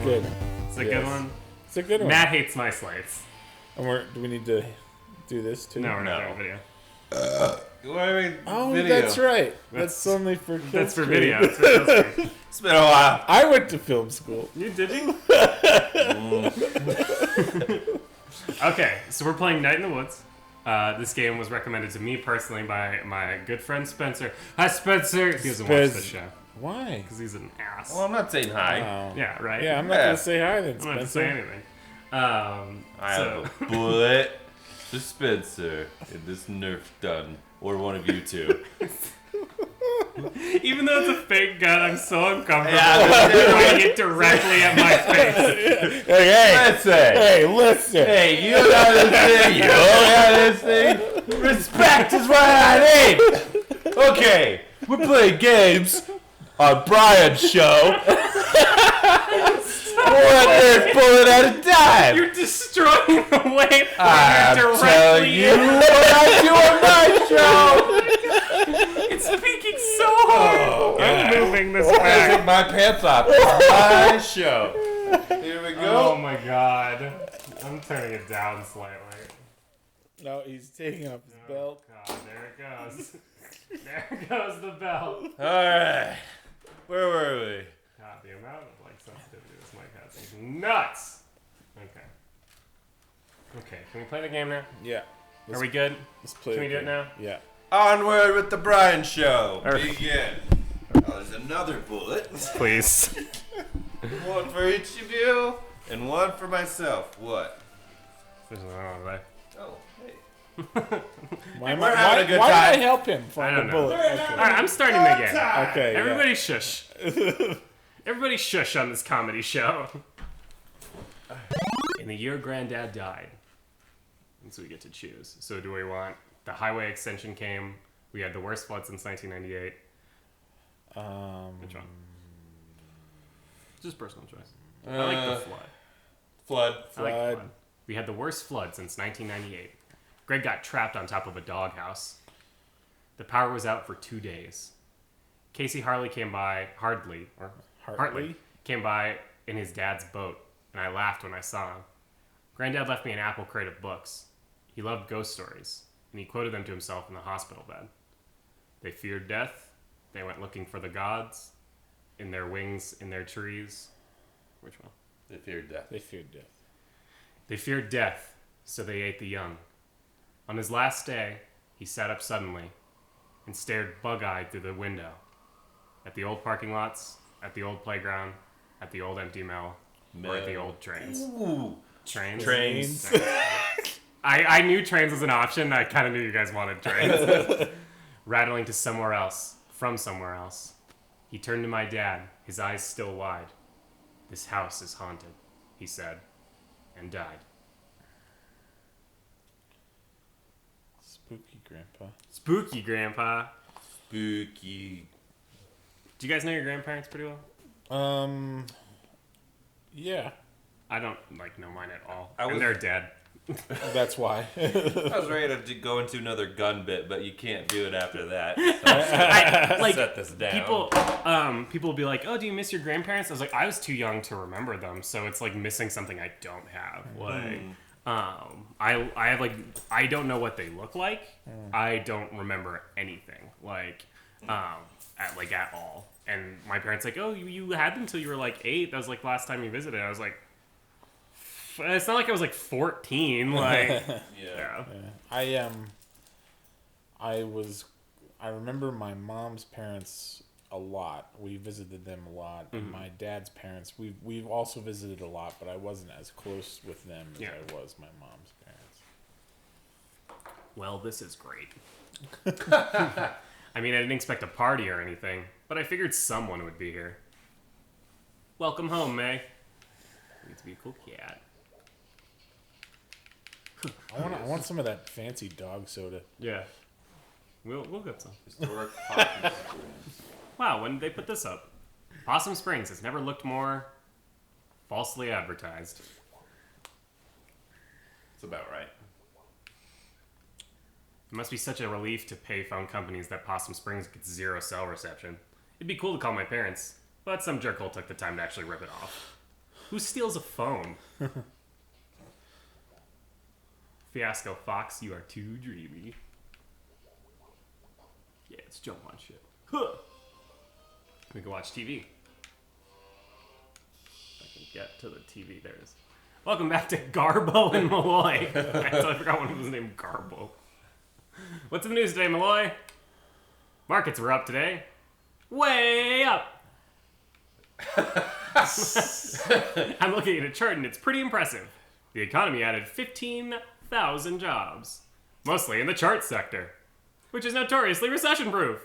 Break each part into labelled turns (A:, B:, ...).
A: good.
B: It's a good one.
A: It's a good one.
B: Matt hates my slates.
A: And do we need to do this too?
B: No, we're not doing video.
C: What do we video?
A: That's right. That's only for kids.
B: That's for video. That's for kids.
C: It's been a while.
A: I went to film school.
B: You did you? Okay, so we're playing Night in the Woods. This game was recommended to me personally by my good friend Spencer. Hi, Spencer. He doesn't watch the show.
A: Why?
B: Because he's an ass.
C: Well, I'm not saying hi.
A: Oh.
B: Yeah, right?
A: Yeah, I'm not going to say hi then, Spencer.
B: I'm not going to say anything.
C: I have a bullet to Spencer in this Nerf gun. Or one of you two.
B: Even though it's a fake gun, I'm so uncomfortable throwing it directly at my face.
A: Hey, listen.
C: Hey, you don't have this thing. You don't have this thing. Respect is what I need. Okay, we're playing games on Bryan's show. One Nerf bullet at a time.
B: You're destroying the way
C: I'm
B: directly
C: telling you what I do on my show.
B: It's peeking so hard. I'm moving this
C: I
B: back.
C: take my pants off. It's my show. Here we go.
B: Oh my god. I'm turning it down slightly.
A: No, he's taking off his belt.
B: God, there it goes. There goes the belt.
C: Alright. Where were we?
B: God, the amount of sensitivity this mic has is nuts. Okay, can we play the game now?
A: Yeah.
B: Are we good?
A: Let's play.
B: Can we do it now?
A: Yeah.
C: Onward with the Bryan show.
B: Alright.
C: Begin. Oh, there's another bullet.
B: Please.
C: One for each of you, and one for myself. What?
B: There's another one, right?
C: Oh, hey.
A: Why
C: We're having a good
A: why
C: time.
A: did I help him
B: I
A: find
B: don't
A: the
B: know.
A: bullet?
B: Alright, I'm starting the game.
A: Okay.
B: Everybody shush. Everybody shush on this comedy show. In the year Granddad died. And so we get to choose. So do we want the highway extension came, we had the worst flood since 1998. Which one? Just personal choice. I like the flood.
C: Flood.
B: I like flood. We had the worst flood since 1998. Greg got trapped on top of a doghouse. The power was out for 2 days. Casey Hartley came by, Hartley came by in his dad's boat, and I laughed when I saw him. Granddad left me an apple crate of books. He loved ghost stories, and he quoted them to himself in the hospital bed. They feared death. They went looking for the gods. In their wings, in their trees. Which one?
C: They feared death.
A: They feared death.
B: They feared death, so they ate the young. On his last day, he sat up suddenly and stared bug-eyed through the window at the old parking lots, at the old playground, at the old empty mill, or at the old trains.
C: Ooh.
B: Trains. I knew trains was an option. I kind of knew you guys wanted trains. Rattling to somewhere else, from somewhere else. He turned to my dad, his eyes still wide. This house is haunted, he said, and died.
A: Spooky Grandpa.
B: Spooky, Grandpa.
C: Spooky.
B: Do you guys know your grandparents pretty well?
A: Yeah.
B: I don't know mine at all.
C: And
B: they're dead.
A: That's why.
C: I was ready to go into another gun bit, but you can't do it after that. So set this down.
B: People will be like, "Oh, do you miss your grandparents?" I was like, I was too young to remember them, so it's like missing something I don't have. I don't know what they look like. I don't remember anything at all. And my parents like, "Oh, you had them till you were like 8. That was like last time you visited." I was like, it's not like I was like 14. Yeah.
A: I remember my mom's parents a lot. We visited them a lot. Mm-hmm. And my dad's parents, we've also visited a lot, but I wasn't as close with them as I was my mom's parents.
B: Well, this is great. I mean, I didn't expect a party or anything, but I figured someone would be here. Welcome home, May. Needs to be a cool cat.
A: I want some of that fancy dog soda.
B: Yeah. We'll get some.
C: Historic Possum.
B: Wow, when did they put this up? Possum Springs has never looked more falsely advertised.
C: It's about right.
B: It must be such a relief to pay phone companies that Possum Springs gets 0 cell reception. It'd be cool to call my parents, but some jerkhole took the time to actually rip it off. Who steals a phone? Fiasco Fox, you are too dreamy. Yeah, let's jump on shit. Huh. We can watch TV. If I can get to the TV, there it is. Welcome back to Garbo and Malloy. I forgot one of was named Garbo. What's in the news today, Malloy? Markets were up today. Way up! I'm looking at a chart and it's pretty impressive. The economy added 15,000 jobs. Mostly in the chart sector, which is notoriously recession-proof.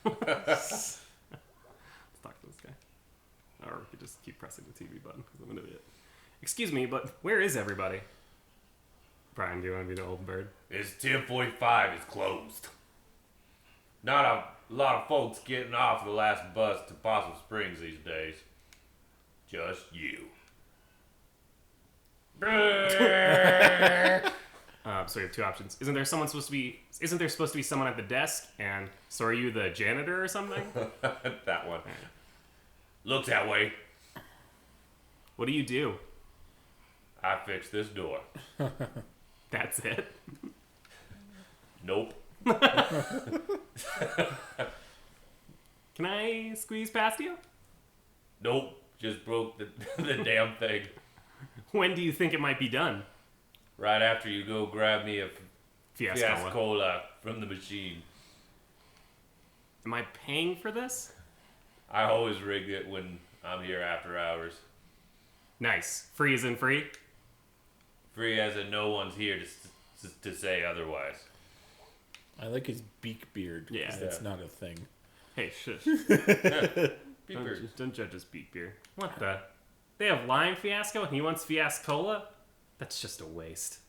B: Let's talk to this guy. Or we could just keep pressing the TV button because I'm an idiot. Excuse me, but where is everybody? Bryan, do you want to be the old bird?
C: It's 10:45. It's closed. Not a lot of folks getting off the last bus to Possum Springs these days. Just you.
B: So we have two options. Isn't there supposed to be someone at the desk? And so are you the janitor or something?
C: That one. Looks that way.
B: What do you do?
C: I fixed this door.
B: That's it?
C: Nope.
B: Can I squeeze past you?
C: Nope. Just broke the damn thing.
B: When do you think it might be done?
C: Right after you go grab me a
B: Fiasco.
C: Fiascola from the machine.
B: Am I paying for this?
C: I always rig it when I'm here after hours.
B: Nice. Free is in free?
C: Free as in no one's here to say otherwise.
A: I like his beak beard.
B: Yeah.
A: That's not a thing.
B: Hey, shush.
C: Beaker.
B: Don't judge his beak beer. What the? They have lime Fiasco and he wants Fiascola? That's just a waste.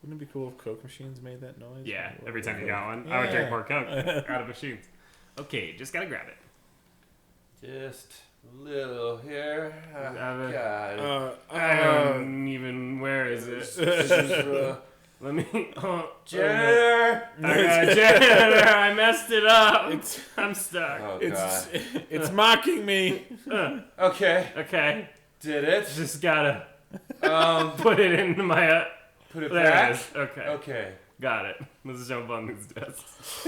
A: Wouldn't it be cool if Coke machines made that noise?
B: Yeah, every time you got one, I would drink more Coke out of machines. Okay, just gotta grab it.
C: Just a little here.
B: I don't even. Where is it? Let me.
C: Janitor!
B: Janitor, I messed it up. I'm stuck.
C: Oh,
A: It's mocking me.
C: Okay.
B: Okay.
C: Did it?
B: Just gotta put it into my.
C: Put it
B: there
C: back?
B: it is. Okay.
C: Okay.
B: Got it. Let's jump on these desks.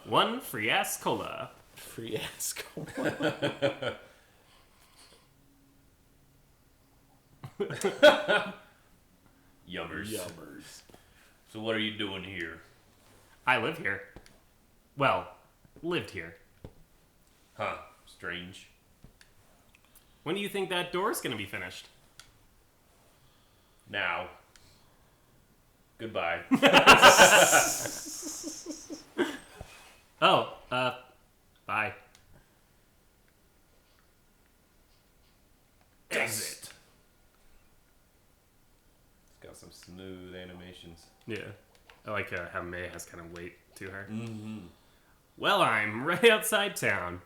B: One free ass cola.
A: Free ass cola.
C: Yummers. So what are you doing here?
B: I live here. Well, lived here.
C: Huh. Strange.
B: When do you think that door's gonna be finished?
C: Now. Goodbye.
B: Oh, bye.
C: Exit. It's got some smooth animations.
B: Yeah. I like how May has kind of weight to her.
C: Mm-hmm.
B: Well, I'm right outside town.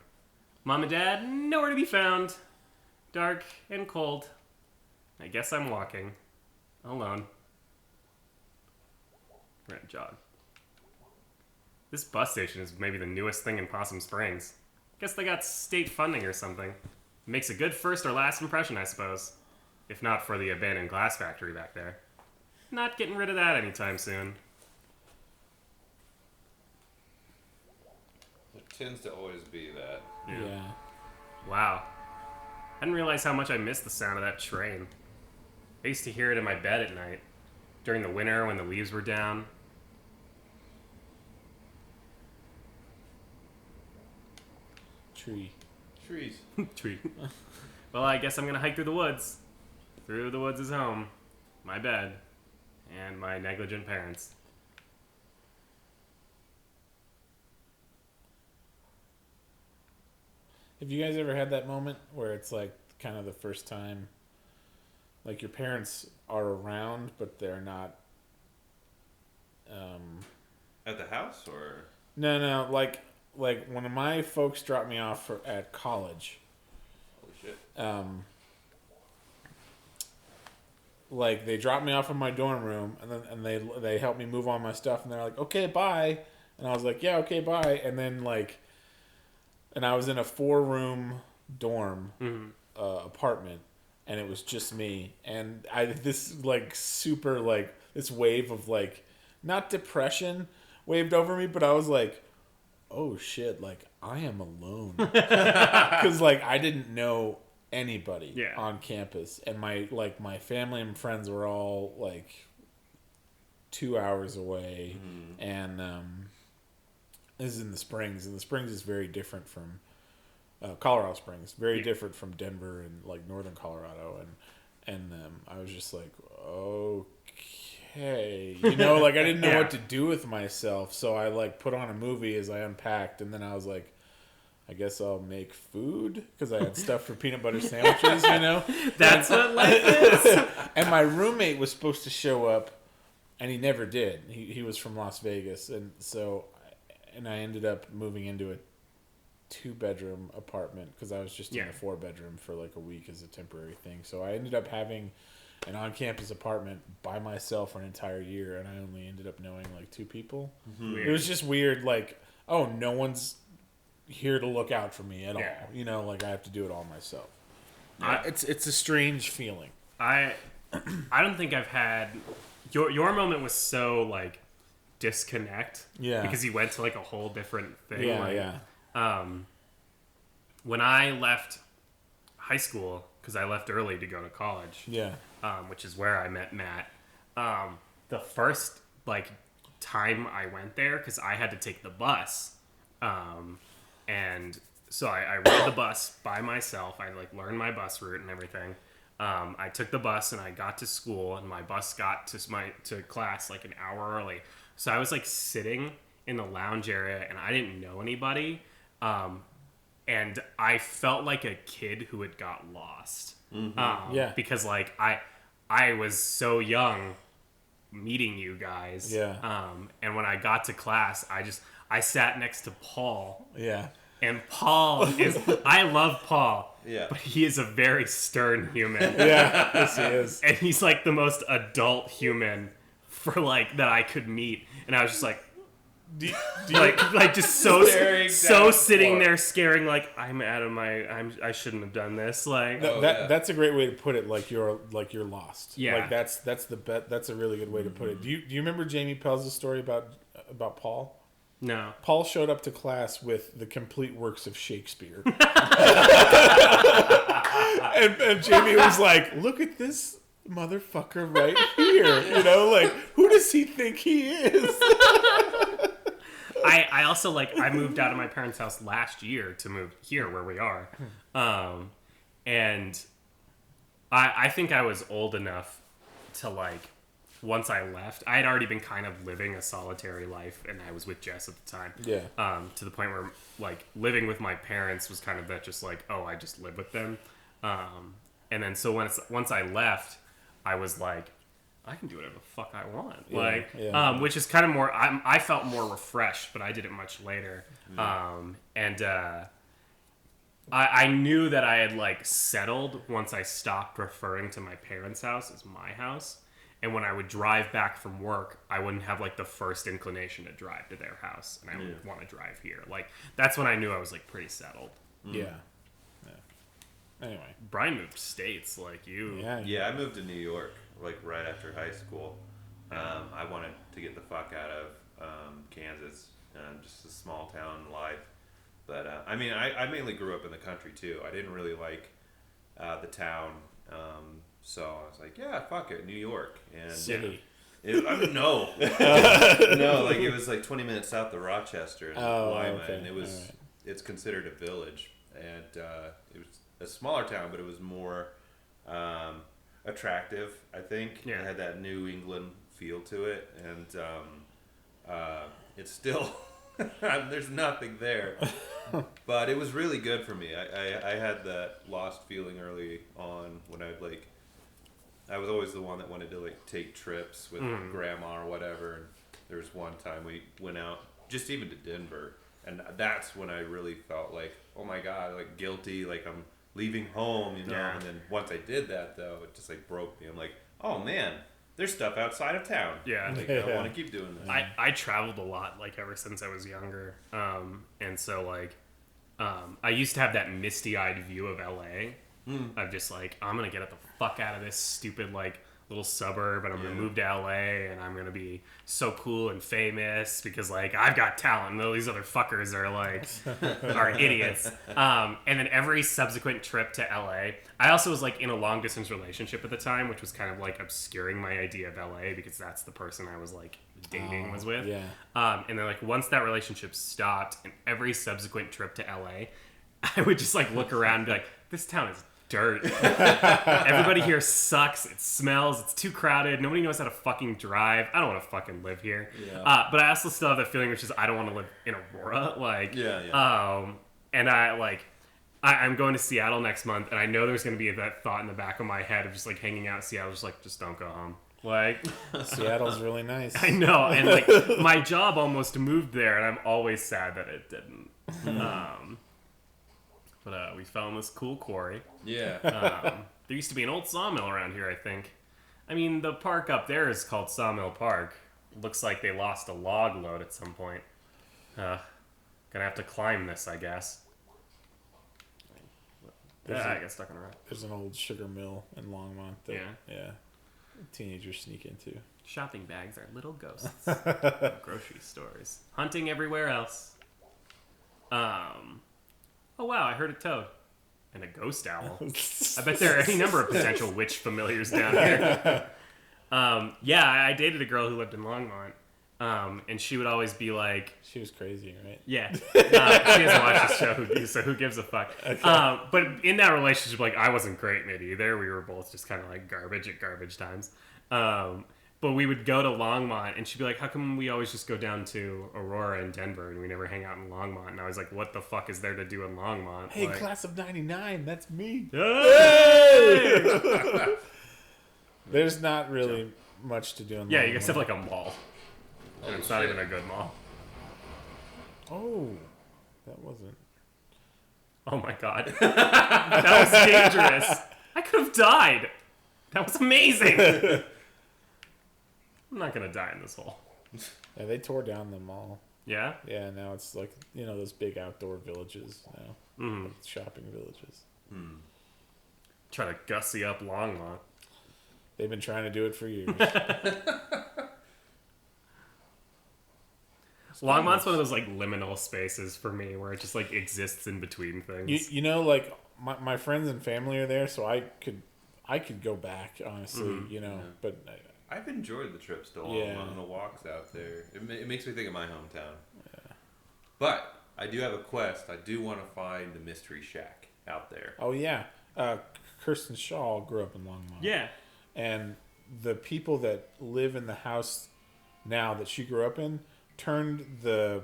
B: Mom and Dad, nowhere to be found. Dark and cold. I guess I'm walking. Alone. We're gonna jog. This bus station is maybe the newest thing in Possum Springs. Guess they got state funding or something. Makes a good first or last impression, I suppose. If not for the abandoned glass factory back there. Not getting rid of that anytime soon.
D: It tends to always be that.
A: Yeah.
B: Wow. I didn't realize how much I missed the sound of that train. I used to hear it in my bed at night. During the winter when the leaves were down.
A: Tree.
D: Trees.
B: Tree. Well, I guess I'm gonna hike through the woods. Through the woods is home. My bed. And my negligent parents.
A: Have you guys ever had that moment where it's like kind of the first time, like your parents are around, but they're not,
D: At the house, or?
A: no, like one of my folks dropped me off at college.
D: Holy shit.
A: Like they dropped me off in my dorm room, and then they helped me move all my stuff, and they're like, okay, bye. And I was like, yeah, okay, bye. And then and I was in a 4-room dorm apartment, and it was just me. And this wave of not depression waved over me, but I was like, oh shit, I am alone. Because I didn't know anybody on campus, and my family and friends were all 2 hours away, and this is in the Springs, and the Springs is very different from Colorado Springs, very different from Denver and northern Colorado, and I was just like, okay, I didn't know what to do with myself, so I put on a movie as I unpacked, and then I was like, I guess I'll make food, because I had stuff for peanut butter sandwiches,
B: That's what life is.
A: And my roommate was supposed to show up, and he never did. He was from Las Vegas, and I ended up moving into a 2-bedroom apartment, because I was just in a 4-bedroom for a week as a temporary thing. So I ended up having an on-campus apartment by myself for an entire year, and I only ended up knowing 2 people. It was just weird, no one's here to look out for me at all. I have to do it all myself. It's a strange feeling.
B: I don't think I've had your moment was so disconnect. Yeah. Because you went to a whole different thing.
A: Yeah.
B: When I left high school, because I left early to go to college.
A: Yeah.
B: Which is where I met Matt. The first time I went there, because I had to take the bus. And so I rode the bus by myself. I learned my bus route and everything. I took the bus and I got to school, and my bus got to class an hour early. So I was sitting in the lounge area, and I didn't know anybody. And I felt like a kid who had got lost. Because I was so young meeting you guys.
A: Yeah.
B: And when I got to class, I sat next to Paul.
A: Yeah.
B: And Paul is, I love Paul.
D: Yeah.
B: But he is a very stern human.
A: Yeah. Yes, he is.
B: And he's the most adult human for that I could meet. And I was just just so sitting there scaring I'm out of I shouldn't have done this
A: that's a great way to put it, you're lost.
B: Yeah.
A: That's a really good way to put it. Do you remember Jamie Pell's story about Paul?
B: No.
A: Paul showed up to class with the complete works of Shakespeare. and Jamie was like, look at this motherfucker right here. Who does he think he is?
B: I also I moved out of my parents' house last year to move here where we are. And I think I was old enough to once I left, I had already been kind of living a solitary life, and I was with Jess at the time.
A: Yeah.
B: To the point where living with my parents was kind of that just I just live with them. And then so once I left, I was I can do whatever the fuck I want. Which is kind of more, I felt more refreshed, but I did it much later. And I knew that I had settled once I stopped referring to my parents' house as my house. And when I would drive back from work, I wouldn't have the first inclination to drive to their house, and I would want to drive here. That's when I knew I was pretty settled.
A: Yeah. Anyway,
B: Bryan moved states like you.
D: Yeah, I moved to New York right after high school. I wanted to get the fuck out of Kansas, just a small town life. But I mainly grew up in the country too. I didn't really like the town. So I was like, yeah, fuck it, New York. And
A: city.
D: No, it was 20 minutes south of Rochester and Lima, and it's considered a village, and it was a smaller town, but it was more attractive, I think.
B: Yeah.
D: It had that New England feel to it, and it's still there's nothing there, but it was really good for me. I had that lost feeling early on when I was always the one that wanted to take trips with grandma or whatever. And there was one time we went out just even to Denver, and that's when I really felt oh my god, guilty, I'm leaving home,
B: Yeah.
D: And then once I did that though, it just broke me. I'm oh man, there's stuff outside of town.
B: Yeah.
D: Like, I want to keep doing this.
B: I traveled a lot, like, ever since I was younger. And so, like, I used to have that misty-eyed view of LA. Of just, like, I'm going to get the fuck out of this stupid, like, little suburb, and I'm going to move to LA, and I'm going to be so cool and famous because, like, I've got talent, and all these other fuckers are, like, are idiots. And then every subsequent trip to LA, I also was, like, in a long-distance relationship at the time, which was kind of, like, obscuring my idea of LA because that's the person I was, like, dating was with.
A: Yeah.
B: And then, like, once that relationship stopped, and every subsequent trip to LA, I would just, like, look around and be like, this town is dirt. Everybody here sucks. It smells. It's too crowded. Nobody knows how to fucking drive. I don't want to fucking live here.
C: Yeah.
B: But I also still have that feeling, which is I don't want to live in Aurora. Like, and I'm going to Seattle next month, and I know there's going to be that thought in the back of my head of just like hanging out in Seattle, just like, just don't go home. Like,
A: Seattle's really nice.
B: I know, and like my job almost moved there, and I'm always sad that it didn't. But we found this cool quarry.
D: Yeah.
B: There used to be an old sawmill around here, I think. I mean, the park up there is called Sawmill Park. Looks like they lost a log load at some point. Gonna have to climb this, I guess. I get stuck on a rock.
A: There's an old sugar mill in Longmont that teenagers sneak into.
B: Shopping bags are little ghosts. Grocery stores. Hunting everywhere else. Oh wow, I heard a toad. And a ghost owl. I bet there are any number of potential witch familiars down here. I dated a girl who lived in Longmont. And she would always be like...
A: She was crazy, right?
B: Yeah. She doesn't watch the show, so who gives a fuck? Okay. But in that relationship, like, I wasn't great in it either. We were both just kind of like garbage at garbage times. But we would go to Longmont, and she'd be like, how come we always just go down to Aurora and Denver, and we never hang out in Longmont? And I was like, what the fuck is there to do in Longmont?
A: Hey,
B: like,
A: class of 99, that's me.
B: Hey!
A: There's not really much to do in Longmont.
B: Yeah, you guys have like a mall. And it's not even a good mall.
A: Oh, that wasn't.
B: Oh my god. That was dangerous. I could have died. That was amazing. I'm not gonna die in this hole.
A: Yeah, they tore down the mall.
B: Yeah?
A: Yeah, now it's like, you know, those big outdoor villages now. Like shopping villages.
B: Try to gussy up Longmont.
A: They've been trying to do it for years.
B: Longmont's one of those like liminal spaces for me where it just like exists in between things.
A: You know, like my friends and family are there, so I could go back, honestly, you know, but
D: I've enjoyed the trips to Longmont and the walks out there. It makes me think of my hometown. Yeah. But I do have a quest. I do want to find the Mystery Shack out there.
A: Oh, yeah. Kirsten Shaw grew up in Longmont.
B: Yeah.
A: And the people that live in the house now that she grew up in turned the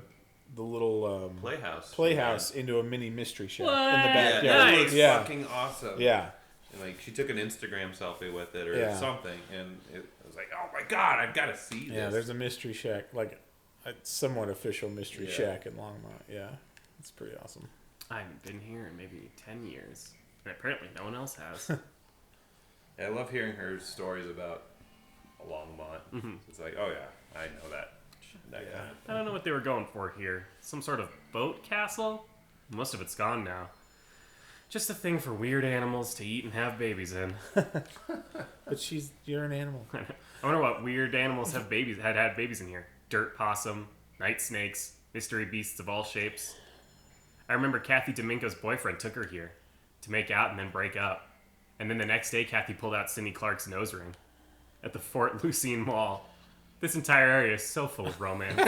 A: little playhouse into a mini mystery shack in the backyard.
B: Yeah,
D: it looks fucking awesome.
A: Yeah.
D: And like she took an Instagram selfie with it or something, and it was like, oh my god, I've got to see this.
A: Yeah, there's a mystery shack, like a somewhat official mystery shack in Longmont. Yeah, it's pretty awesome.
B: I haven't been here in maybe 10 years, and apparently no one else has.
D: I love hearing her stories about Longmont. It's like, oh yeah, I know that. Kind of.
B: I don't know what they were going for here. Some sort of boat castle? Most of it's gone now. Just a thing for weird animals to eat and have babies in.
A: But you're an animal.
B: I wonder what weird animals had babies in here. Dirt possum, night snakes, mystery beasts of all shapes. I remember Kathy Domingo's boyfriend took her here to make out and then break up. And then the next day, Kathy pulled out Cindy Clark's nose ring at the Fort Lucine Mall. This entire area is so full of romance.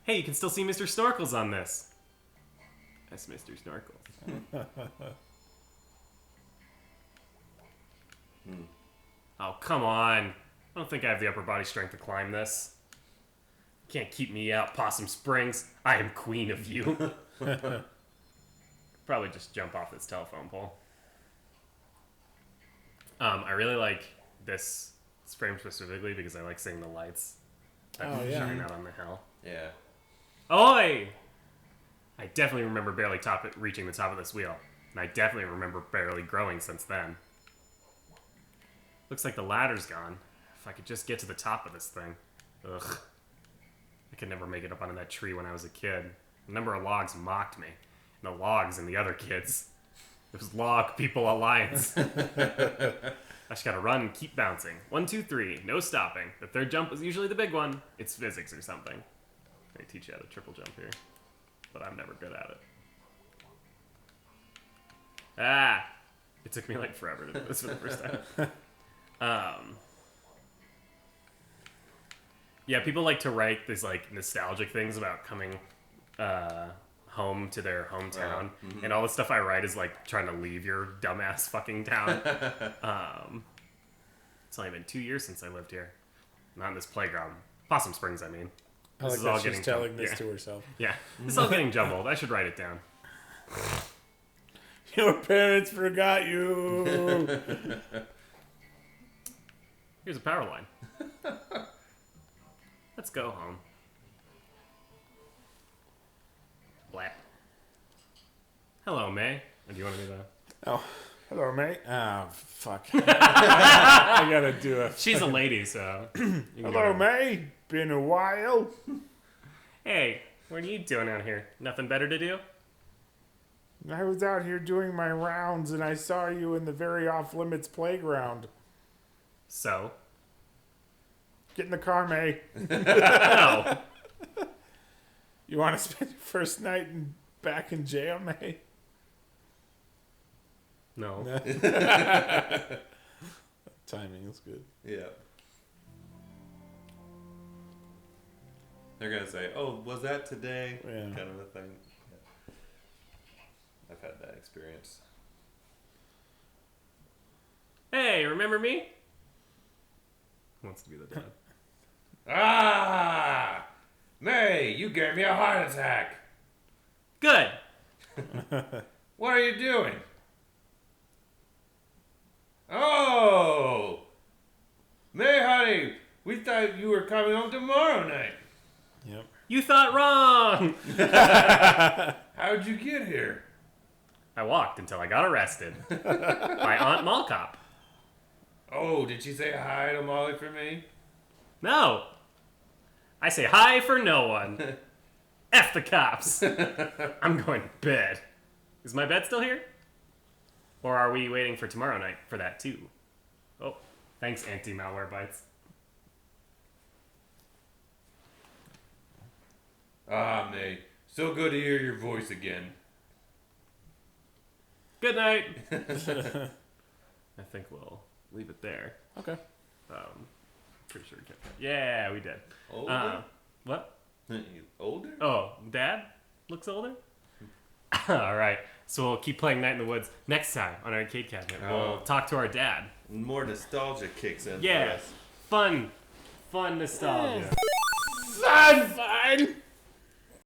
B: Hey, you can still see Mr. Snorkels on this. That's Mr. Snorkels. Oh, come on. I don't think I have the upper body strength to climb this. You can't keep me out, Possum Springs. I am queen of you. Probably just jump off this telephone pole. I really like this frame specifically because I like seeing the lights that shine out on the hill.
D: Yeah.
B: Oi! I definitely remember barely reaching the top of this wheel, and I definitely remember barely growing since then. Looks like the ladder's gone. If I could just get to the top of this thing. Ugh. I could never make it up onto that tree when I was a kid. A number of logs mocked me. And the logs and the other kids. It was Log People Alliance. I just gotta run and keep bouncing. 1, 2, 3. No stopping. The third jump is usually the big one. It's physics or something. They teach you how to triple jump here. But I'm never good at it. Ah! It took me like forever to do this for the first time. Yeah, people like to write these like nostalgic things about coming home to their hometown, and all the stuff I write is like trying to leave your dumbass fucking town. It's only been 2 years since I lived here. Not in this playground. Possum Springs, I mean.
A: I like that she's telling this to herself.
B: Yeah, this is all getting jumbled. I should write it down.
A: Your parents forgot you.
B: Here's a power line. Let's go home. Blap. Hello, May. Or do you want to do that?
A: Oh, hello, mate. Oh, fuck. I gotta do it.
B: She's a lady, so.
A: Hello, May. Been a while.
B: Hey, what are you doing out here? Nothing better to do?
A: I was out here doing my rounds and I saw you in the very off-limits playground.
B: So?
A: Get in the car, May.
B: No.
A: You want to spend your first night back in jail, May?
B: No.
A: Timing is good.
D: Yeah. They're gonna say, "Oh, was that today?"
A: Yeah.
D: Kind of a thing. Yeah. I've had that experience.
B: Hey, remember me? Who wants to be the dad?
C: Ah! May, you gave me a heart attack.
B: Good.
C: What are you doing? Oh! May, honey, we thought you were coming home tomorrow night.
A: Yep.
B: You thought wrong.
C: How'd you get here?
B: I walked until I got arrested by Aunt Mallcop.
C: Oh, did she say hi to Molly for me?
B: No. I say hi for no one. F the cops. I'm going to bed. Is my bed still here? Or are we waiting for tomorrow night for that too? Oh, thanks, anti-malware-bytes.
C: Ah, May, so good to hear your voice again.
B: Good night. I think we'll leave it there.
A: Okay.
B: Pretty sure we kept that. Yeah, we did.
D: Older?
B: What?
D: Older?
B: Oh, Dad looks older? All right. So we'll keep playing Night in the Woods next time on Arcade Cabinet. We'll talk to our dad.
D: More nostalgia kicks in.
B: Yeah.
D: For us.
B: Fun nostalgia.
A: Fun.